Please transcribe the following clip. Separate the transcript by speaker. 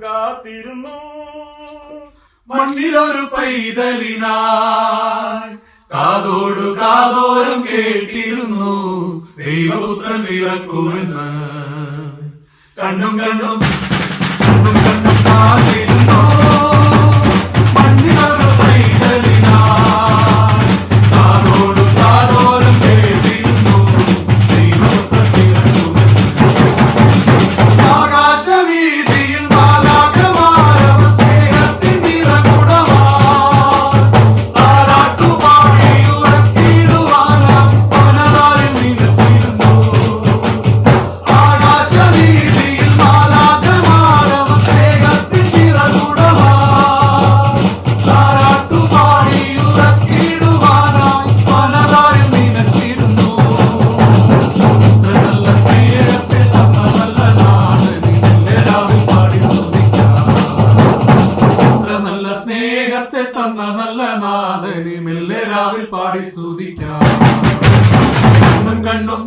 Speaker 1: കാത്തിരുന്നു
Speaker 2: മണ്ണിലൊരു പൈതലിനായി കാതോടു കാതോരം കേട്ടിരുന്നു ദൈവപുത്രൻ പിറക്കുമെന്ന് കണ്ണും കണ്ണും കണ്ണും കണ്ണും കാത്തിരുന്നു മണ്ണിലൊരു പൈതലിനായി കാതോടു കാതോരം കേട്ടിരുന്നു ദൈവപുത്രൻ പിറക്കുമെന്ന് ആകാശവീതിയിൽ തന്ന നല്ല നാഥനെ മെല്ലെ രാവിൽ പാടി സ്തുതിക്കാം. കണ്ണും